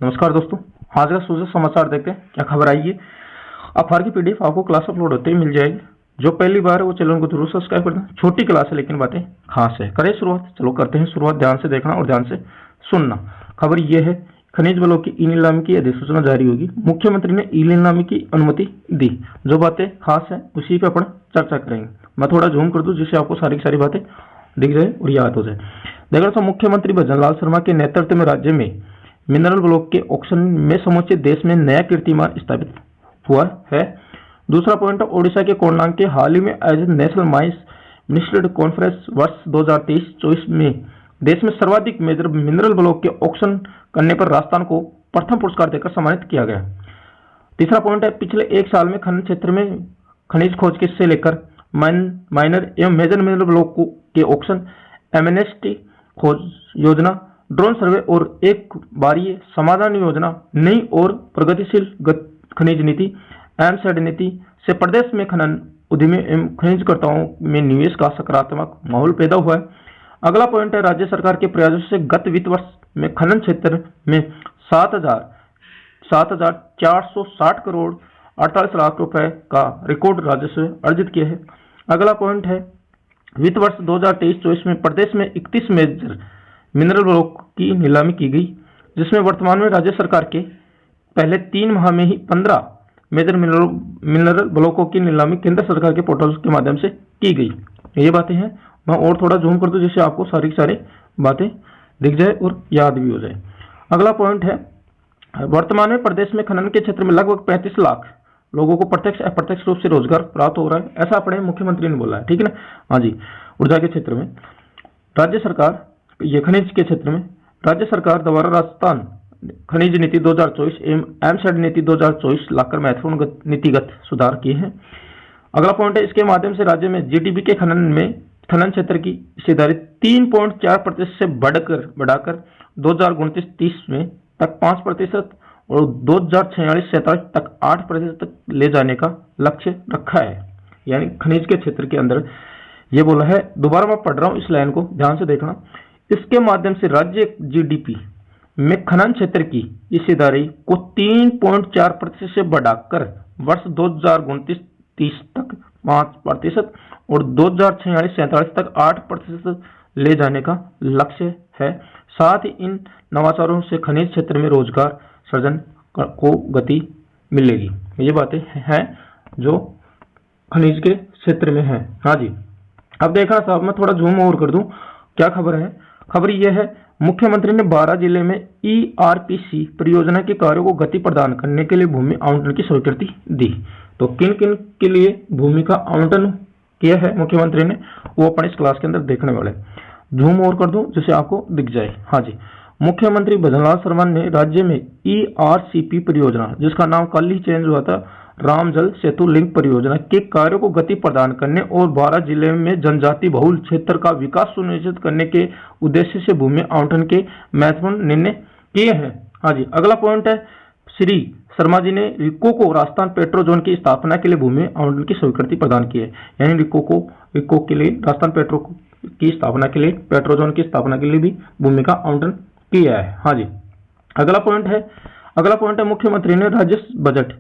नमस्कार दोस्तों, आज का सूचना समाचार देखते हैं। क्या खबर आई है? अखबार की पीडीएफ आपको क्लास अपलोड होते ही मिल जाएगी। जो पहली बार है वो चैनल को जरूर सब्सक्राइब कर दें। छोटी क्लास है लेकिन बातें खास है। करें शुरुआत? चलो करते हैं शुरुआत। ध्यान से देखना और ध्यान से सुनना। खबर यह है, खनिज बलों की ई नीलामी की अधिसूचना जारी होगी। मुख्यमंत्री ने ई नीलामी की अनुमति दी। जो बातें खास है उसी पे अपन चर्चा करेंगे। मैं थोड़ा जूम कर दूं जिससे आपको सारी की सारी बातें दिख जाए और याद हो जाए। देखो तो मुख्यमंत्री भजनलाल शर्मा के नेतृत्व में राज्य में मिनरल ब्लॉक के ऑक्शन में समूचे देश में नया कीर्तिमान स्थापित हुआ है। दूसरा पॉइंट है, ओडिशा के कोणार्क के हाल ही में आयोजित नेशनल माइंस मिनिस्ट्री कॉन्फ्रेंस वर्ष 2023-24 में देश में सर्वाधिक मेजर मिनरल ब्लॉक के ऑक्शन करने पर राजस्थान को प्रथम पुरस्कार देकर सम्मानित किया गया। तीसरा पॉइंट है, पिछले एक साल में खनन क्षेत्र में खनिज खोज के से लेकर माइनर एवं मेजर मिनरल ब्लॉक के ऑक्शन, एमएनएसटी खोज योजना, ड्रोन सर्वे और एक बारीय समाधान योजना, नई और प्रगतिशील खनिज नीति, एमसेड नीति से प्रदेश में खनन उद्यमी एवं खनिजकर्ताओं में निवेश का सकारात्मक माहौल पैदा हुआ है। अगला पॉइंट है, राज्य सरकार के प्रयासों से गत वित्त वर्ष में खनन क्षेत्र में 7,460 करोड़ 48 लाख रुपए का रिकॉर्ड राजस्व अर्जित किया है। अगला पॉइंट है, वित्त वर्ष 2023-24 में प्रदेश में 31 मेजर मिनरल ब्लॉक की नीलामी की गई, जिसमें वर्तमान में राज्य सरकार के पहले 3 माह में ही 15 मेजर मिनरल ब्लॉकों की नीलामी केंद्र सरकार के पोर्टल के माध्यम से की गई। ये बातें हैं। मैं और थोड़ा जूम कर दूं जिससे आपको सारी की सारी बातें दिख जाए और याद भी हो जाए। अगला पॉइंट है, वर्तमान में प्रदेश में खनन के क्षेत्र में लगभग 35 लाख लोगों को प्रत्यक्ष अप्रत्यक्ष रूप से रोजगार प्राप्त हो रहा है, ऐसा अपने मुख्यमंत्री ने बोला है। ठीक है ना? हाँ जी। ऊर्जा के क्षेत्र में राज्य सरकार, ये खनिज के क्षेत्र में राज्य सरकार द्वारा राजस्थान खनिज नीति 2024 एवं एमसेड नीति 2024 लाकर महत्वपूर्ण नीतिगत सुधार किए हैं। अगला पॉइंट है, इसके माध्यम से राज्य में जीडीपी के खनन क्षेत्र की हिस्सेदारी 3.4% से बढ़ाकर 2029-30 में तक 5% और 2046-47 तक 8% तक ले जाने का लक्ष्य रखा है। यानी खनिज के क्षेत्र के अंदर ये बोला है। दोबारा मैं पढ़ रहा हूं, इस लाइन को ध्यान से देखना। इसके माध्यम से राज्य जीडीपी में खनन क्षेत्र की हिस्सेदारी को 3.4% से बढ़ाकर वर्ष 2029-30 तक 5% और 2046-47 तक 8% ले जाने का लक्ष्य है। साथ ही इन नवाचारों से खनिज क्षेत्र में रोजगार सृजन को गति मिलेगी। ये बातें हैं जो खनिज के क्षेत्र में है। हाँ जी। अब देखना साहब, मैं थोड़ा जूम और कर दूं। क्या खबर है? खबर यह है, मुख्यमंत्री ने 12 जिले में ईआरपीसी परियोजना के कार्यों को गति प्रदान करने के लिए भूमि आवंटन की स्वीकृति दी। तो किन किन के लिए भूमि का आवंटन किया है मुख्यमंत्री ने, वो अपन इस क्लास के अंदर देखने वाले। जूम और कर दूं जिससे आपको दिख जाए। हाँ जी। मुख्यमंत्री भजनलाल शर्मा ने राज्य में ईआरसीपी परियोजना, जिसका नाम कल ही चेंज हुआ था, राम जल सेतु लिंक परियोजना के कार्यों को गति प्रदान करने और 12 जिले में जनजाति बहुल क्षेत्र का विकास सुनिश्चित करने के उद्देश्य से भूमि आवंटन के महत्वपूर्ण निर्णय किए हैं। हाँ जी। अगला पॉइंट है, श्री शर्मा जी ने रिको को राजस्थान पेट्रो जोन की स्थापना के लिए भूमि आवंटन की स्वीकृति प्रदान की है। यानी रिको के लिए, राजस्थान पेट्रो की स्थापना के लिए, पेट्रो जोन की स्थापना के लिए भी भूमि का आवंटन किया है। हाँ जी। अगला पॉइंट है, मुख्यमंत्री ने राज्य बजट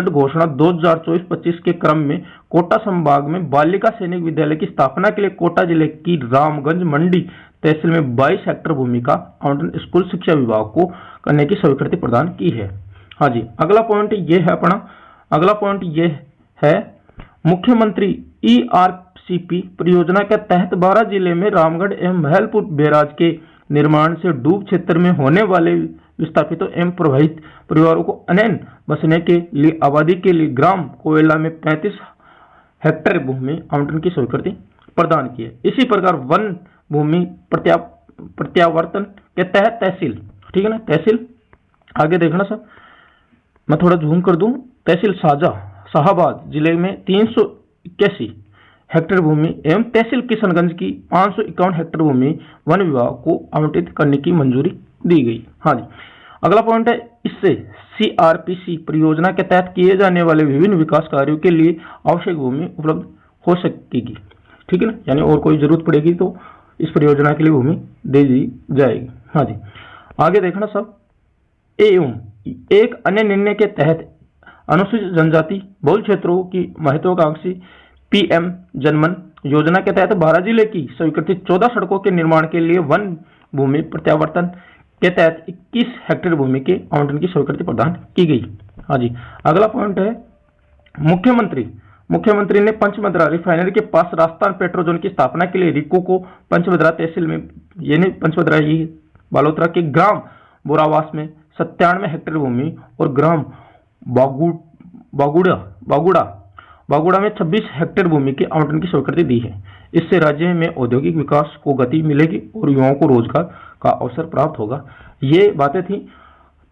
घोषणा 2024-25 के क्रम में कोटा संभाग में बालिका सैनिक विद्यालय की स्थापना के लिए कोटा जिले की रामगंज मंडी तहसील में 22 हेक्टेयर भूमि का आवंटन स्कूल शिक्षा विभाग को करने की स्वीकृति प्रदान की है। हाँ जी। अगला पॉइंट ये है, मुख्यमंत्री ईआरसीपी परियोजना के तहत 12 जिले में रामगढ़ एवं महलपुर बैराज के निर्माण से डूब क्षेत्र में होने वाले विस्थापितों एवं प्रभावित परिवारों को अनैन बसने के लिए आबादी के लिए ग्राम कोयला में 35 हेक्टेयर भूमि आवंटन की स्वीकृति प्रदान की है। इसी प्रकार वन भूमि प्रत्यावर्तन के तहत तहसील, ठीक है ना, तहसील आगे देखना सर, मैं थोड़ा जूम कर दूं, तहसील शाहबाद जिले में 381 हेक्टेयर भूमि एवं तहसील किशनगंज की 551 हेक्टेयर भूमि वन विभाग को आवंटित करने की मंजूरी दी गई। हाँ जी। अगला पॉइंट है, इससे सीआरपीसी परियोजना के तहत किए जाने वाले विभिन्न विकास कार्यों के लिए आवश्यक भूमि उपलब्ध हो सकेगी। ठीक है ना? यानी और कोई जरूरत पड़ेगी तो इस परियोजना के लिए भूमि दे दी जाएगी। हाँ जी। आगे देखना सब। एवं एक अन्य निर्णय के तहत अनुसूचित जनजाति बहुल क्षेत्रों की महत्वाकांक्षी पीएम जनमन योजना के तहत 12 जिले की स्वीकृति 14 सड़कों के निर्माण के लिए वन भूमि प्रत्यावर्तन के तहत 21 हेक्टेयर भूमि के आवंटन की स्वीकृति प्रदान की गई। हाँ जी, अगला पॉइंट है मुख्यमंत्री ने पंचमदरा रिफाइनरी के पास राजस्थान पेट्रोजोन की स्थापना के लिए रिको को पंचमदरा तहसील में यानी पंचमदरा ये बालोतरा के ग्राम बोरावास में 97 हेक्टेयर भूमि और ग्राम बागुड़ा में 26 हेक्टेयर भूमि के आवंटन की स्वीकृति दी है। इससे राज्य में औद्योगिक विकास को गति मिलेगी और युवाओं को रोजगार का अवसर प्राप्त होगा। ये बातें थी।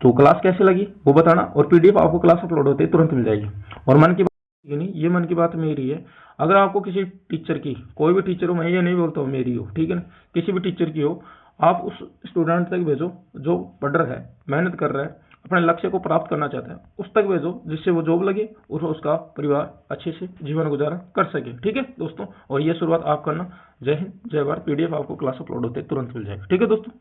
तो क्लास कैसे लगी वो बताना, और पीडीएफ आपको क्लास अपलोड होते ही तुरंत मिल जाएगी। और मन की बात नहीं, ये मन की बात मेरी है। अगर आपको किसी टीचर की, कोई भी टीचर हो, मैं ये नहीं बोलता हूँ मेरी हो, ठीक है ना, किसी भी टीचर की हो, आप उस स्टूडेंट तक भेजो जो पढ़ रहा है, मेहनत कर रहा है, अपने लक्ष्य को प्राप्त करना चाहता है, उस तक भेजो जिससे वो जॉब लगे और उसका परिवार अच्छे से जीवन गुजारा कर सके। ठीक है दोस्तों, और ये शुरुआत आप करना। जय हिंद, जय भारत। पीडीएफ आपको क्लास अपलोड होते तुरंत मिल जाएगा। ठीक है दोस्तों।